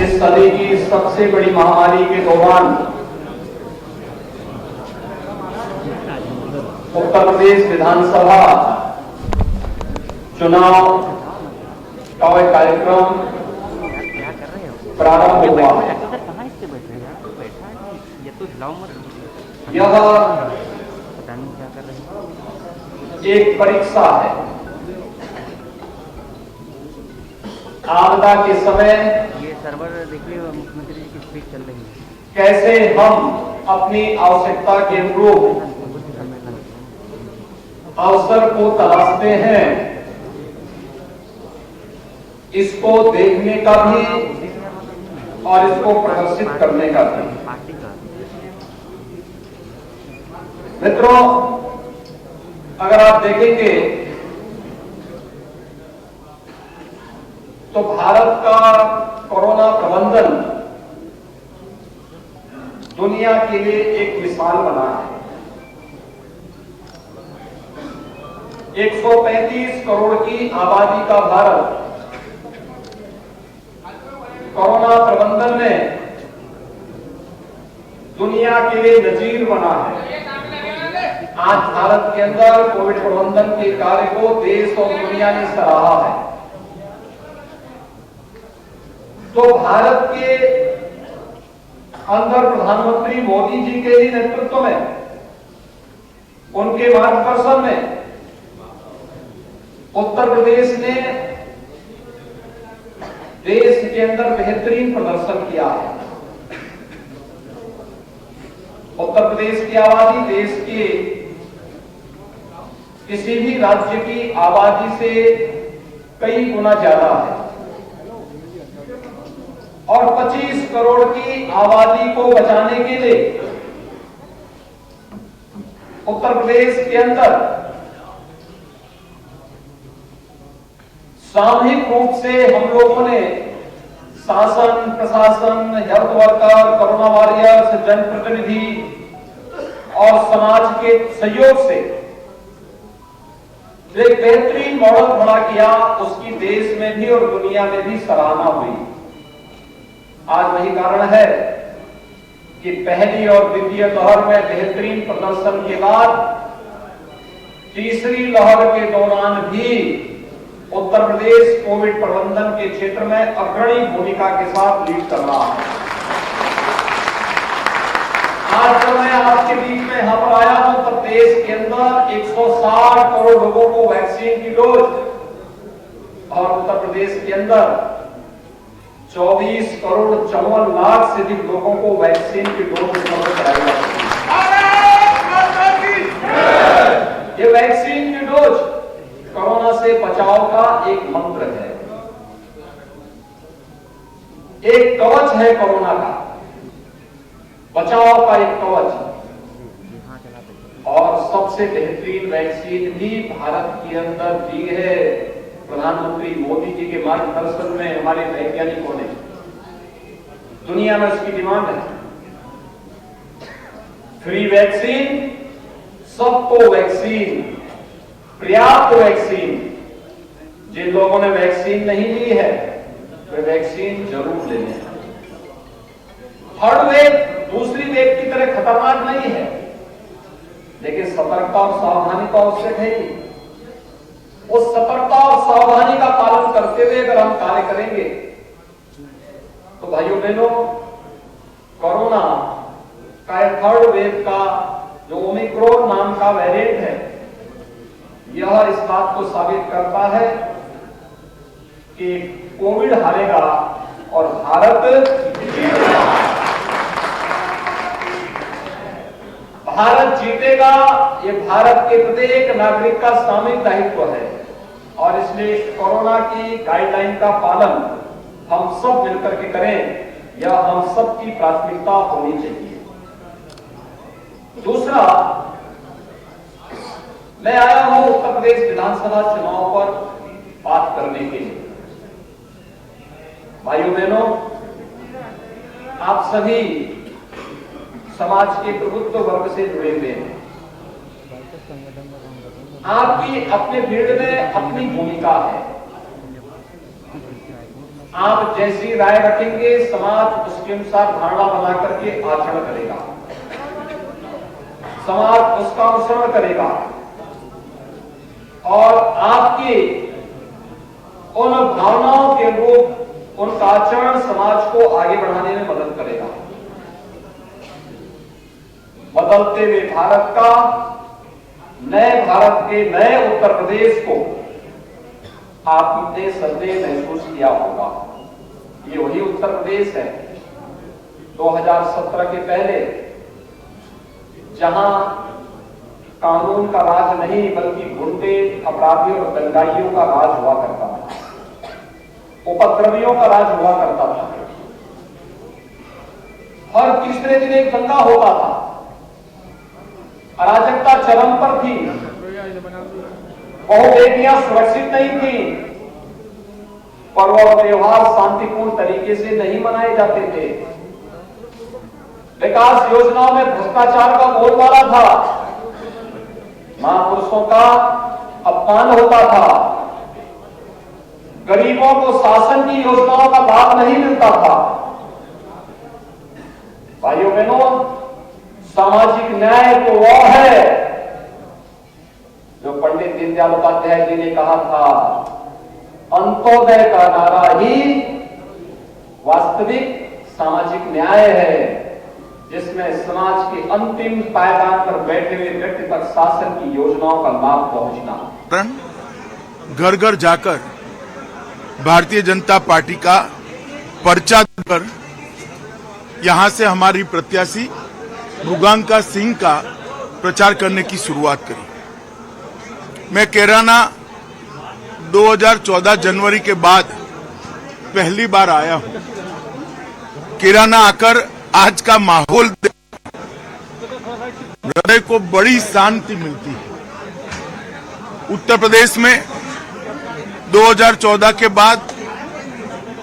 इस सदी की सबसे बड़ी महामारी के दौरान उत्तर प्रदेश विधानसभा चुनाव का एक कार्यक्रम प्रारंभ हुआ है। यह एक परीक्षा है। आपदा के समय ये सर्वर देखिए, मुख्यमंत्री जी की स्पीच चल रही है। कैसे हम अपनी आवश्यकता के अनुरूप अवसर को तलाशते हैं, इसको देखने का भी और इसको प्रदर्शित करने का भी। मित्रों, अगर आप देखेंगे तो भारत का कोरोना प्रबंधन दुनिया के लिए एक मिसाल बना है। 135 करोड़ की आबादी का भारत कोरोना प्रबंधन में दुनिया के लिए नजीर बना है। आज भारत के अंदर कोविड प्रबंधन के कार्य को देश और दुनिया ने सराहा है। तो भारत के अंदर प्रधानमंत्री मोदी जी के ही नेतृत्व में, उनके मार्गदर्शन में उत्तर प्रदेश ने देश के अंदर बेहतरीन प्रदर्शन किया है। उत्तर प्रदेश की आबादी देश के किसी भी राज्य की आबादी से कई गुना ज्यादा है और 25 करोड़ की आबादी को बचाने के लिए उत्तर प्रदेश के अंदर सामूहिक रूप से हम लोगों ने शासन, प्रशासन, हेल्थ वर्कर, कोरोना वॉरियर्स, जनप्रतिनिधि और समाज के सहयोग से एक बेहतरीन मॉडल खड़ा किया। उसकी देश में भी और दुनिया में भी सराहना हुई। आज वही कारण है कि पहली और द्वितीय लहर में बेहतरीन प्रदर्शन के बाद तीसरी लहर के दौरान भी उत्तर प्रदेश कोविड प्रबंधन के क्षेत्र में अग्रणी भूमिका के साथ लीड कर रहा है। आज जब मैं आपके बीच में यहां पर आया हूं तब देश के अंदर 160 करोड़ लोगों को वैक्सीन की डोज और उत्तर प्रदेश के अंदर 24 करोड़ 54 लाख से अधिक लोगों को वैक्सीन की डोज उपलब्ध कराई जा चुकी है। ये वैक्सीन की डोज कोरोना से बचाव का एक मंत्र है, एक कवच है। कोरोना का बचाव का एक कवच और सबसे बेहतरीन वैक्सीन भी भारत के अंदर दी है प्रधानमंत्री मोदी जी के मार्गदर्शन में हमारे वैज्ञानिकों ने। दुनिया में उसकी डिमांड है। फ्री वैक्सीन, सबको वैक्सीन, पर्याप्त वैक्सीन। जिन लोगों ने वैक्सीन नहीं ली है वे वैक्सीन जरूर ले लें। थर्ड वेव दूसरी वेव की तरह खतरनाक नहीं है, लेकिन सतर्कता और सावधानी का आवश्यक है। उस सतर्कता और सावधानी का पालन करते हुए अगर हम कार्य करेंगे तो भाइयों बहनों, कोरोना का थर्ड वेव का जो ओमिक्रॉन नाम का वेरिएंट है, यह इस बात को साबित करता है कि कोविड हारेगा और भारत जीतेगा। भारत जीतेगा, ये भारत के प्रत्येक नागरिक का सामूहिक दायित्व है और इसलिए कोरोना की गाइडलाइन का पालन हम सब मिलकर के करें, यह हम सब की प्राथमिकता होनी चाहिए। दूसरा, मैं आया हूं उत्तर प्रदेश विधानसभा चुनाव पर बात करने के लिए। भाइयों बहनों, आप सभी समाज के प्रभुत्व वर्ग से जुड़े हुए हैं। आपकी अपने फील्ड में अपनी भूमिका है। आप जैसी राय रखेंगे समाज उसके अनुसार धारणा बना करके आचरण करेगा, समाज उसका अनुसरण करेगा और आपकी उन भावनाओं के अनुरूप उनका आचरण समाज को आगे बढ़ाने में मदद करेगा। बदलते हुए भारत का, नए भारत के नए उत्तर प्रदेश को आपने सदैव महसूस किया होगा। ये वही उत्तर प्रदेश है 2017 के पहले, जहां कानून का राज नहीं बल्कि गुंडे, अपराधियों और दंगाइयों का राज हुआ करता था, उपद्रवियों का राज हुआ करता था। हर तीसरे दिन एक दंगा होता था, अराजकता चरम पर थी, बहुबेटियां सुरक्षित नहीं थी, पर्व और त्योहार शांतिपूर्ण तरीके से नहीं मनाए जाते थे, विकास योजनाओं में भ्रष्टाचार का बोलबाला था, महापुरुषों का अपमान होता था, गरीबों को शासन की योजनाओं का लाभ नहीं मिलता था। भाइयों बहनों, सामाजिक न्याय तो वो है जो पंडित दीनदयाल उपाध्याय जी ने कहा था, अंत्योदय का नारा ही वास्तविक सामाजिक न्याय है, जिसमें समाज के अंतिम पायदान पर बैठे हुए व्यक्ति तक शासन की योजनाओं का लाभ पहुंचना। घर घर जाकर भारतीय जनता पार्टी का पर्चा कर यहां से हमारी प्रत्याशी रुगांका सिंह का प्रचार करने की शुरुआत करी। मैं कैराना 2014 जनवरी के बाद पहली बार आया हूं। कैराना आकर आज का माहौल हृदय को बड़ी शांति मिलती है। उत्तर प्रदेश में 2014 के बाद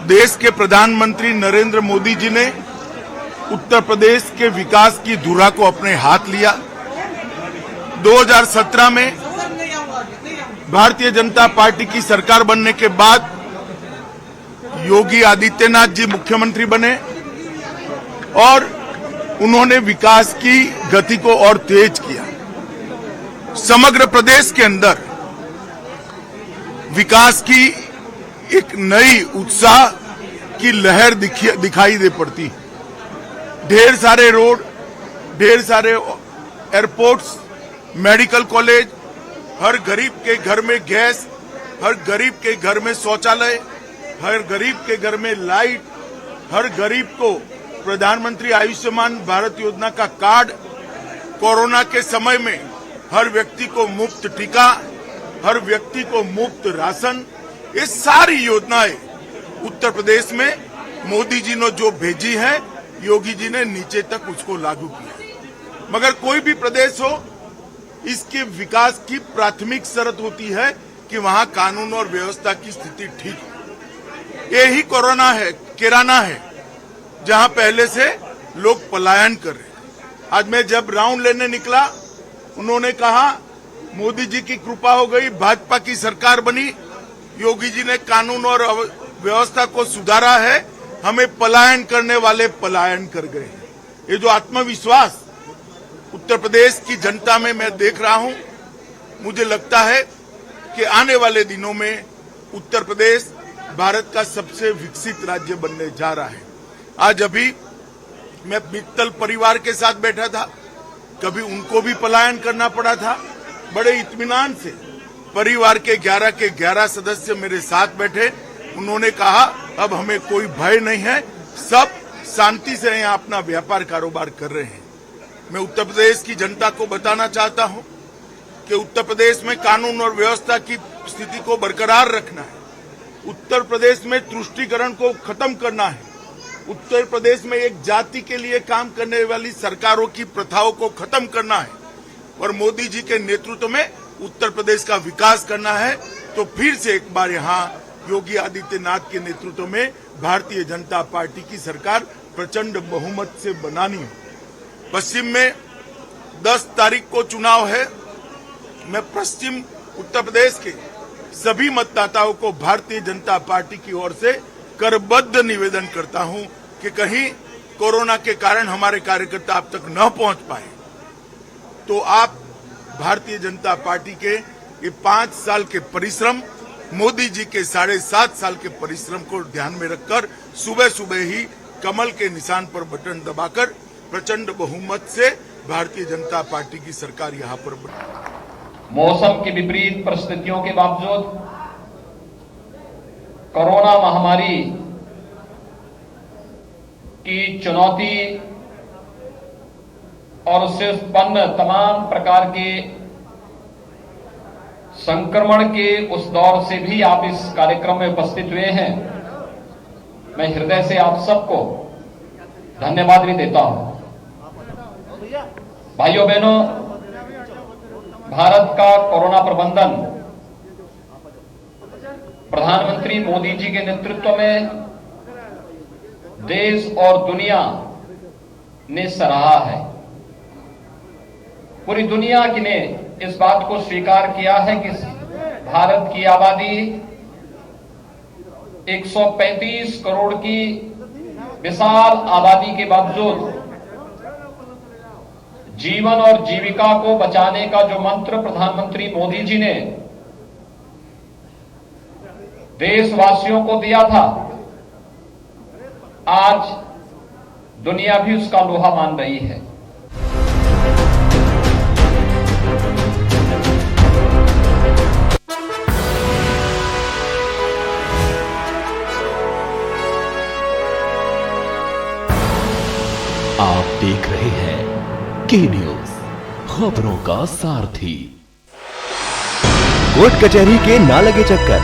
देश के प्रधानमंत्री नरेंद्र मोदी जी ने उत्तर प्रदेश के विकास की धुरा को अपने हाथ लिया। 2017 में भारतीय जनता पार्टी की सरकार बनने के बाद योगी आदित्यनाथ जी मुख्यमंत्री बने और उन्होंने विकास की गति को और तेज किया। समग्र प्रदेश के अंदर विकास की एक नई उत्साह की लहर दिखाई दे पड़ती। ढेर सारे रोड, ढेर सारे एयरपोर्ट्स, मेडिकल कॉलेज, हर गरीब के घर में गैस, हर गरीब के घर में शौचालय, हर गरीब के घर में लाइट, हर गरीब को प्रधानमंत्री आयुष्मान भारत योजना का कार्ड, कोरोना के समय में हर व्यक्ति को मुफ्त टीका, हर व्यक्ति को मुफ्त राशन, ये सारी योजनाएं उत्तर प्रदेश में मोदी जी ने जो भेजी है, योगी जी ने नीचे तक उसको लागू किया। मगर कोई भी प्रदेश हो, इसके विकास की प्राथमिक शर्त होती है कि वहां कानून और व्यवस्था की स्थिति ठीक हो। यही कोरोना है, कैराना है, जहां पहले से लोग पलायन कर रहे हैं। आज मैं जब राउंड लेने निकला, उन्होंने कहा मोदी जी की कृपा हो गई, भाजपा की सरकार बनी, योगी जी ने कानून और व्यवस्था को सुधारा है, हमें पलायन करने वाले पलायन कर गए। ये जो आत्मविश्वास उत्तर प्रदेश की जनता में मैं देख रहा हूं, मुझे लगता है कि आने वाले दिनों में उत्तर प्रदेश भारत का सबसे विकसित राज्य बनने जा रहा है। आज अभी मैं मित्तल परिवार के साथ बैठा था, कभी उनको भी पलायन करना पड़ा था। बड़े इत्मीनान से परिवार के 11 सदस्य मेरे साथ बैठे। उन्होंने कहा अब हमें कोई भय नहीं है, सब शांति से यहाँ अपना व्यापार कारोबार कर रहे हैं। मैं उत्तर प्रदेश की जनता को बताना चाहता हूं कि उत्तर प्रदेश में कानून और व्यवस्था की स्थिति को बरकरार रखना है, उत्तर प्रदेश में तुष्टीकरण को खत्म करना है, उत्तर प्रदेश में एक जाति के लिए काम करने वाली सरकारों की प्रथाओं को खत्म करना है और मोदी जी के नेतृत्व में उत्तर प्रदेश का विकास करना है। तो फिर से एक बार यहाँ योगी आदित्यनाथ के नेतृत्व में भारतीय जनता पार्टी की सरकार प्रचंड बहुमत से बनानी है। पश्चिम में 10 तारीख को चुनाव है। मैं पश्चिम उत्तर प्रदेश के सभी मतदाताओं को भारतीय जनता पार्टी की ओर से करबद्ध निवेदन करता हूं कि कहीं कोरोना के कारण हमारे कार्यकर्ता अब तक न पहुंच पाए तो आप भारतीय जनता पार्टी के ये 5 साल के परिश्रम, मोदी जी के 7.5 साल के परिश्रम को ध्यान में रखकर सुबह सुबह ही कमल के निशान पर बटन दबाकर प्रचंड बहुमत से भारतीय जनता पार्टी की सरकार यहां पर बनी। मौसम की विपरीत परिस्थितियों के बावजूद कोरोना महामारी की चुनौती और उससे उत्पन्न तमाम प्रकार के संक्रमण के उस दौर से भी आप इस कार्यक्रम में उपस्थित हुए हैं। मैं हृदय से आप सबको धन्यवाद भी देता हूं। भाइयों बहनों, भारत का कोरोना प्रबंधन प्रधानमंत्री मोदी जी के नेतृत्व में देश और दुनिया ने सराहा है। पूरी दुनिया ने इस बात को स्वीकार किया है कि भारत की आबादी 135 करोड़ की विशाल आबादी के बावजूद जीवन और जीविका को बचाने का जो मंत्र प्रधानमंत्री मोदी जी ने देशवासियों को दिया था, आज दुनिया भी उसका लोहा मान रही है। आप देख रहे हैं के न्यूज, खबरों का सारथी। कोर्ट कचहरी के ना लगे चक्कर,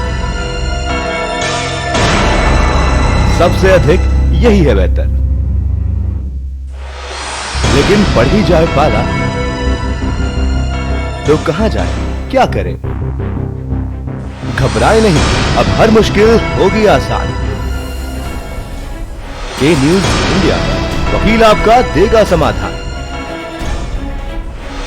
सबसे अधिक यही है बेहतर। लेकिन बढ़ ही जाए पाला तो कहां जाए, क्या करें? घबराए नहीं, अब हर मुश्किल होगी आसान। के न्यूज इंडिया पर वकील आपका देगा समाधान।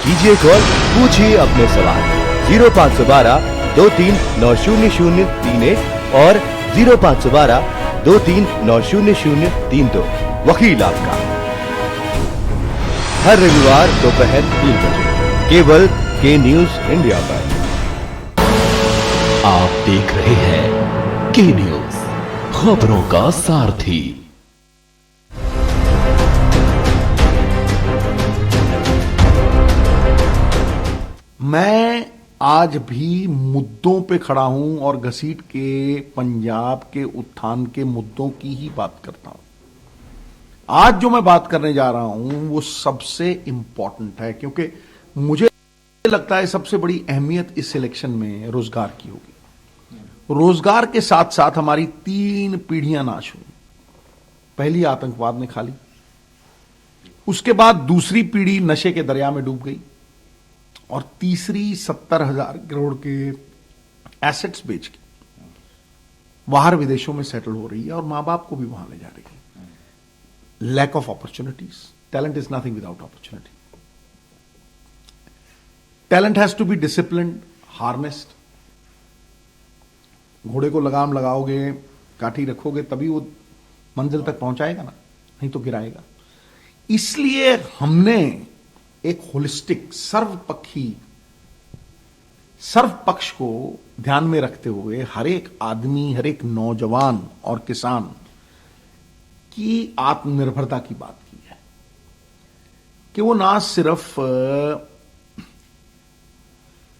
कीजिए कॉल, पूछिए अपने सवाल 0512 23900031 और 0512 23900032। वकील आपका हर रविवार दोपहर 3 बजे केवल के न्यूज इंडिया पर। आप देख रहे हैं के न्यूज, खबरों का सारथी। मैं आज भी मुद्दों पे खड़ा हूं और घसीट के पंजाब के उत्थान के मुद्दों की ही बात करता हूं। आज जो मैं बात करने जा रहा हूं वो सबसे इंपॉर्टेंट है, क्योंकि मुझे लगता है सबसे बड़ी अहमियत इस इलेक्शन में रोजगार की होगी। रोजगार के साथ साथ हमारी 3 पीढ़ियां नाश हुई। पहली आतंकवाद ने खा ली, उसके बाद दूसरी पीढ़ी नशे के दरिया में डूब गई और तीसरी 70,000 करोड़ के एसेट्स बेच के बाहर विदेशों में सेटल हो रही है और मां बाप को भी वहां ले जा रही है। Lack of opportunities, talent is nothing without opportunity. Talent has to be disciplined, harnessed. घोड़े को लगाम लगाओगे, काठी रखोगे, तभी वो मंजिल तक पहुंचाएगा ना, नहीं तो गिराएगा। इसलिए हमने एक होलिस्टिक, सर्वपक्ष को ध्यान में रखते हुए हर एक आदमी, हर एक नौजवान और किसान की आत्मनिर्भरता की बात की है कि वो ना सिर्फ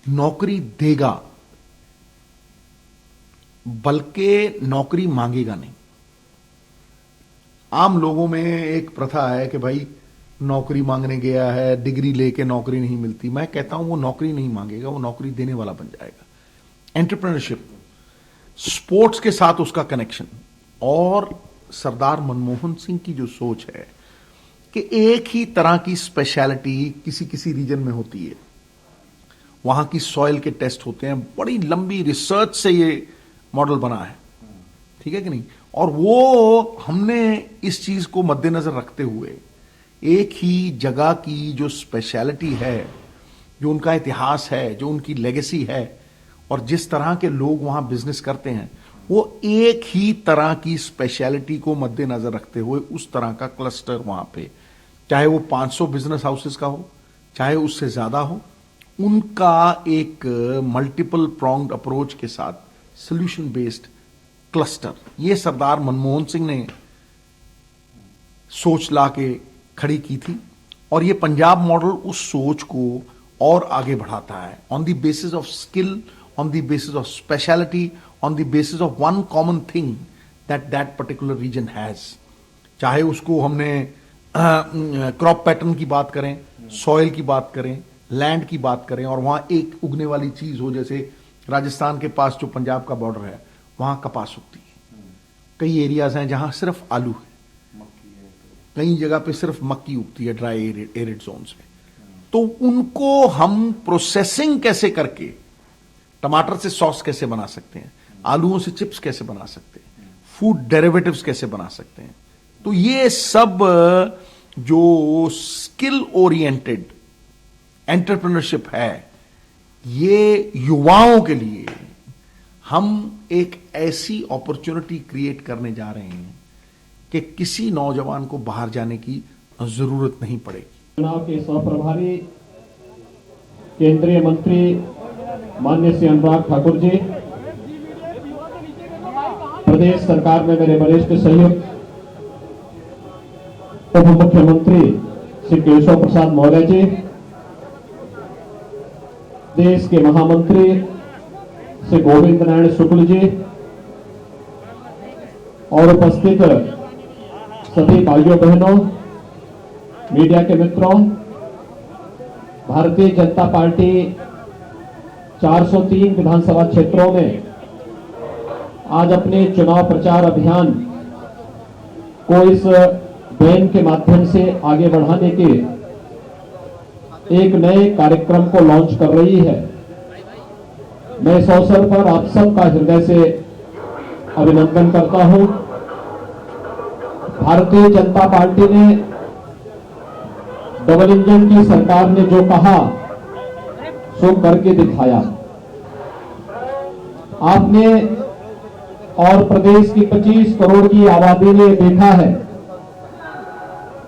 नौकरी देगा बल्कि नौकरी मांगेगा नहीं। आम लोगों में एक प्रथा है कि भाई नौकरी मांगने गया है, डिग्री लेके नौकरी नहीं मिलती। मैं कहता हूं वो नौकरी नहीं मांगेगा, वो नौकरी देने वाला बन जाएगा। एंटरप्रेन्योरशिप, स्पोर्ट्स के साथ उसका कनेक्शन, और सरदार मनमोहन सिंह की जो सोच है कि एक ही तरह की स्पेशलिटी किसी किसी रीजन में होती है, वहां की सॉइल के टेस्ट होते हैं, बड़ी लंबी रिसर्च से ये मॉडल बना है, ठीक है कि नहीं? और वो हमने इस चीज को मद्देनजर रखते हुए एक ही जगह की जो स्पेशलिटी है, जो उनका इतिहास है, जो उनकी लेगेसी है और जिस तरह के लोग वहां बिजनेस करते हैं, वो एक ही तरह की स्पेशलिटी को मद्देनजर रखते हुए उस तरह का क्लस्टर वहां पे, चाहे वो 500 बिजनेस हाउसेस का हो, चाहे उससे ज्यादा हो, उनका एक मल्टीपल प्रोंग्ड अप्रोच के साथ सोल्यूशन बेस्ड क्लस्टर, ये सरदार मनमोहन सिंह ने सोच ला के खड़ी की थी। और ये पंजाब मॉडल उस सोच को और आगे बढ़ाता है, on the basis of skill, on the basis of speciality, on the basis of one common thing that particular region has. चाहे उसको हमने क्रॉप पैटर्न की बात करें, सॉइल की बात करें, लैंड की बात करें, और वहां एक उगने वाली चीज हो, जैसे राजस्थान के पास जो पंजाब का बॉर्डर है वहां कपास उगती है, कई एरियाज हैं जहां सिर्फ आलू है, कई जगह पे सिर्फ मक्की उगती है ड्राई एरिड जोन्स में। तो उनको हम प्रोसेसिंग कैसे करके टमाटर से सॉस कैसे बना सकते हैं, आलूओं से चिप्स कैसे बना सकते हैं, फूड डेरिवेटिव्स कैसे बना सकते हैं, तो ये सब जो स्किल ओरिएंटेड एंटरप्रेन्योरशिप है, ये युवाओं के लिए हम एक ऐसी अपॉर्चुनिटी क्रिएट करने जा रहे हैं कि किसी नौजवान को बाहर जाने की जरूरत नहीं पड़ेगी। चुनाव के सहप्रभारी केंद्रीय मंत्री माननीय श्री अनुराग ठाकुर जी, प्रदेश सरकार में मेरे वरिष्ठ सहयोगी उप मुख्यमंत्री श्री केशव प्रसाद मौर्य जी, देश के महामंत्री श्री गोविंद नारायण शुक्ल जी और उपस्थित सभी भाइयों बहनों, मीडिया के मित्रों, भारतीय जनता पार्टी 403 विधानसभा क्षेत्रों में आज अपने चुनाव प्रचार अभियान को इस बैन के माध्यम से आगे बढ़ाने के एक नए कार्यक्रम को लॉन्च कर रही है। मैं इस अवसर पर आप सबका हृदय से अभिनंदन करता हूं। भारतीय जनता पार्टी ने, डबल इंजन की सरकार ने जो कहा सो करके दिखाया। आपने और प्रदेश की 25 करोड़ की आबादी ने देखा है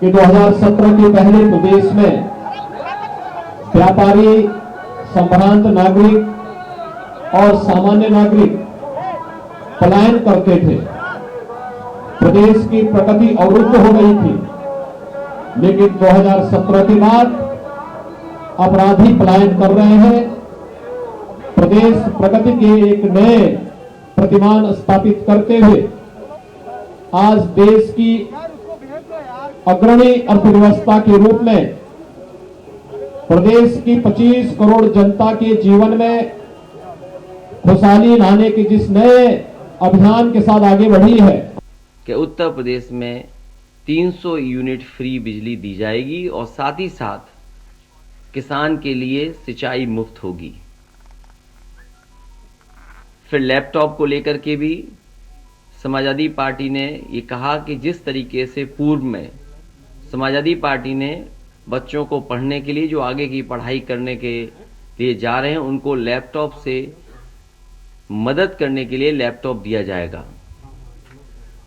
कि 2017 के पहले प्रदेश में व्यापारी, संभ्रांत नागरिक और सामान्य नागरिक पलायन करते थे, प्रदेश की प्रगति अवरुद्ध हो गई थी। लेकिन 2017 के बाद अपराधी पलायन कर रहे हैं। प्रदेश प्रगति के एक नए प्रतिमान स्थापित करते हुए आज देश की अग्रणी अर्थव्यवस्था के रूप में प्रदेश की 25 करोड़ जनता के जीवन में खुशहाली लाने के जिस नए अभियान के साथ आगे बढ़ी है कि उत्तर प्रदेश में 300 यूनिट फ्री बिजली दी जाएगी और साथ ही साथ किसान के लिए सिंचाई मुफ्त होगी। फिर लैपटॉप को लेकर के भी समाजवादी पार्टी ने ये कहा कि जिस तरीके से पूर्व में समाजवादी पार्टी ने बच्चों को पढ़ने के लिए, जो आगे की पढ़ाई करने के लिए जा रहे हैं, उनको लैपटॉप से मदद करने के लिए लैपटॉप दिया जाएगा।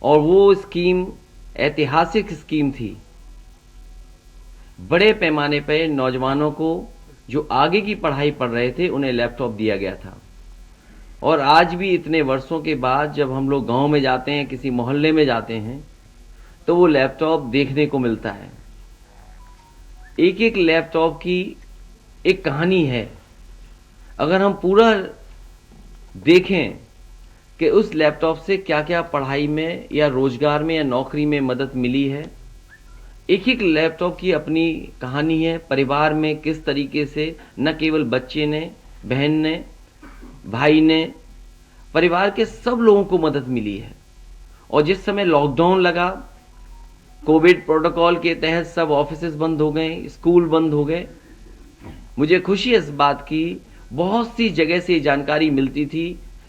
और वो स्कीम ऐतिहासिक स्कीम थी। बड़े पैमाने पर नौजवानों को जो आगे की पढ़ाई पढ़ रहे थे उन्हें लैपटॉप दिया गया था। और आज भी इतने वर्षों के बाद जब हम लोग गांव में जाते हैं, किसी मोहल्ले में जाते हैं, तो वो लैपटॉप देखने को मिलता है। एक एक लैपटॉप की एक कहानी है। अगर हम पूरा देखें कि उस लैपटॉप से क्या क्या पढ़ाई में या रोजगार में या नौकरी में मदद मिली है, एक एक लैपटॉप की अपनी कहानी है। परिवार में किस तरीके से न केवल बच्चे ने, बहन ने, भाई ने, परिवार के सब लोगों को मदद मिली है। और जिस समय लॉकडाउन लगा, कोविड प्रोटोकॉल के तहत सब ऑफिसेज बंद हो गए, स्कूल बंद हो गए, मुझे खुशी है इस बात की, बहुत सी जगह से जानकारी मिलती थी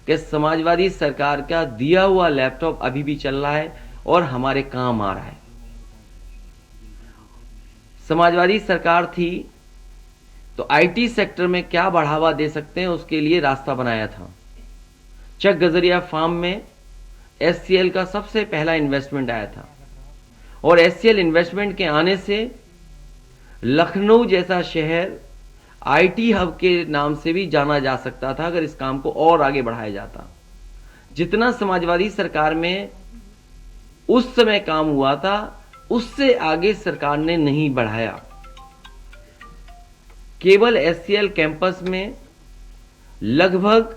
कि समाजवादी सरकार का दिया हुआ लैपटॉप अभी भी चल रहा है और हमारे काम आ रहा है। समाजवादी सरकार थी तो आईटी सेक्टर में क्या बढ़ावा दे सकते हैं, उसके लिए रास्ता बनाया था। चक गजरिया फार्म में एचसीएल का सबसे पहला इन्वेस्टमेंट आया था। और एचसीएल इन्वेस्टमेंट के आने से लखनऊ जैसा शहर आईटी हब के नाम से भी जाना जा सकता था अगर इस काम को और आगे बढ़ाया जाता। जितना समाजवादी सरकार में उस समय काम हुआ था उससे आगे सरकार ने नहीं बढ़ाया। केवल एचसीएल कैंपस में लगभग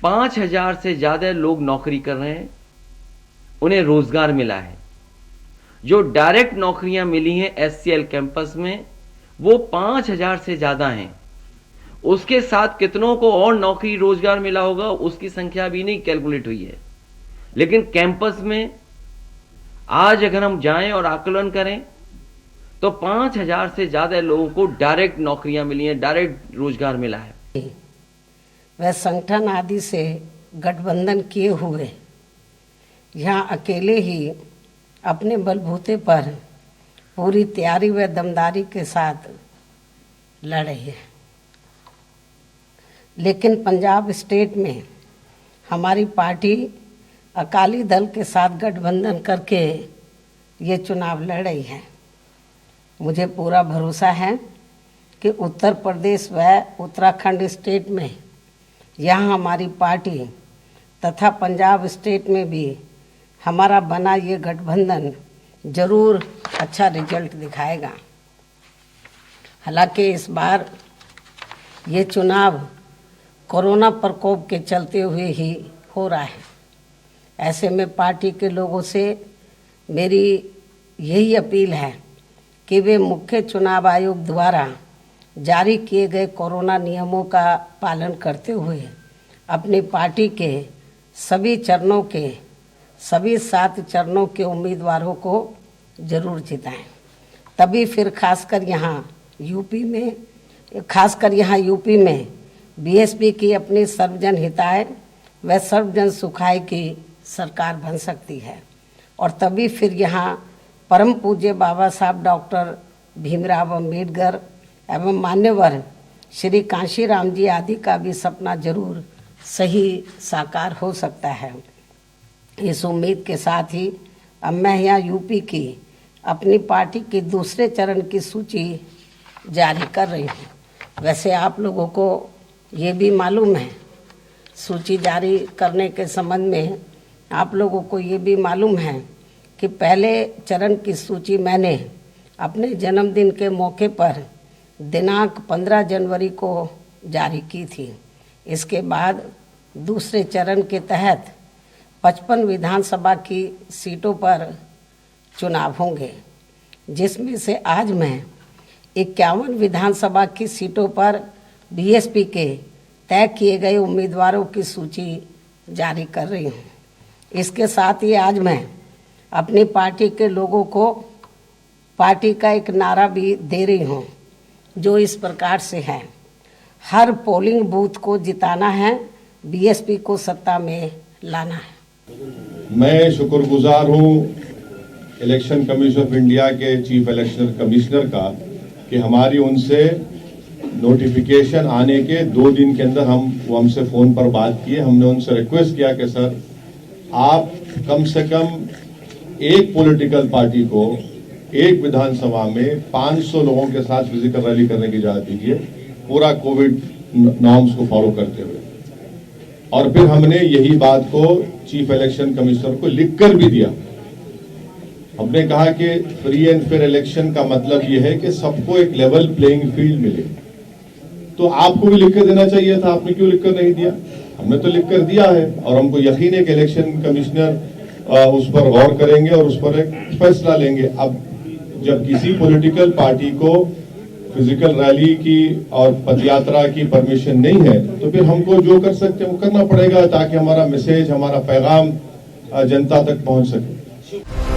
5000 से ज्यादा लोग नौकरी कर रहे हैं, उन्हें रोजगार मिला है। जो डायरेक्ट नौकरियां मिली हैं एचसीएल कैंपस में वो 5000 से ज्यादा हैं। उसके साथ कितनों को और नौकरी रोजगार मिला होगा उसकी संख्या भी नहीं कैलकुलेट हुई है। लेकिन कैंपस में आज अगर हम जाएं और आकलन करें तो 5000 से ज्यादा लोगों को डायरेक्ट नौकरियां मिली हैं, डायरेक्ट रोजगार मिला है। वह संगठन आदि से गठबंधन किए हुए यहाँ अकेले ही अपने बलबूते पर पूरी तैयारी व दमदारी के साथ लड़े हैं। लेकिन पंजाब स्टेट में हमारी पार्टी अकाली दल के साथ गठबंधन करके ये चुनाव लड़ रही है। मुझे पूरा भरोसा है कि उत्तर प्रदेश व उत्तराखंड स्टेट में यहाँ हमारी पार्टी तथा पंजाब स्टेट में भी हमारा बना ये गठबंधन जरूर अच्छा रिजल्ट दिखाएगा। हालांकि इस बार ये चुनाव कोरोना प्रकोप के चलते हुए ही हो रहा है। ऐसे में पार्टी के लोगों से मेरी यही अपील है कि वे मुख्य चुनाव आयोग द्वारा जारी किए गए कोरोना नियमों का पालन करते हुए अपनी पार्टी के सभी चरणों के सभी 7 चरणों के उम्मीदवारों को जरूर जिताएं। तभी फिर खासकर यहाँ यूपी में बीएसपी की अपनी सर्वजन हिताय व सर्वजन सुखाय की सरकार बन सकती है। और तभी फिर यहाँ परम पूज्य बाबा साहब डॉक्टर भीमराव अंबेडकर एवं मान्यवर श्री कांशीराम जी आदि का भी सपना जरूर सही साकार हो सकता है। इस उम्मीद के साथ ही अब मैं यहाँ यूपी की अपनी पार्टी की दूसरे चरण की सूची जारी कर रही हूँ। वैसे आप लोगों को ये भी मालूम है, सूची जारी करने के संबंध में आप लोगों को ये भी मालूम है कि पहले चरण की सूची मैंने अपने जन्मदिन के मौके पर दिनांक 15 जनवरी को जारी की थी। इसके बाद दूसरे चरण के तहत 55 विधानसभा की सीटों पर चुनाव होंगे, जिसमें से आज मैं 51 विधानसभा की सीटों पर बीएसपी के तय किए गए उम्मीदवारों की सूची जारी कर रही हूँ। इसके साथ ही आज मैं अपनी पार्टी के लोगों को पार्टी का एक नारा भी दे रही हूँ, जो इस प्रकार से है: हर पोलिंग बूथ को जिताना है, बीएसपी को सत्ता में लाना है। मैं शुक्रगुजार हूँ इलेक्शन कमीशन ऑफ इंडिया के चीफ इलेक्शन कमिश्नर का कि हमारी उनसे नोटिफिकेशन आने के 2 दिन के अंदर वो हमसे फ़ोन पर बात किए। हमने उनसे रिक्वेस्ट किया कि सर आप कम से कम एक पॉलिटिकल पार्टी को एक विधानसभा में 500 लोगों के साथ फिजिकल रैली करने की इजाज़त दीजिए, पूरा कोविड नॉर्म्स को फॉलो करते हुए। और फिर हमने यही बात को चीफ इलेक्शन कमिश्नर को लिखकर भी दिया। हमने कहा कि फ्री एंड फेयर इलेक्शन का मतलब यह है कि सबको एक लेवल प्लेइंग फील्ड मिले। तो आपको भी लिखकर देना चाहिए था, आपने क्यों लिखकर नहीं दिया? हमने तो लिखकर दिया है और हमको यकीन है कि इलेक्शन कमिश्नर उस पर गौर करेंगे और उस पर एक फैसला लेंगे। अब जब किसी पॉलिटिकल पार्टी को फिजिकल रैली की और पदयात्रा की परमिशन नहीं है तो फिर हमको जो कर सकते हैं वो करना पड़ेगा, ताकि हमारा मैसेज, हमारा पैगाम जनता तक पहुंच सके।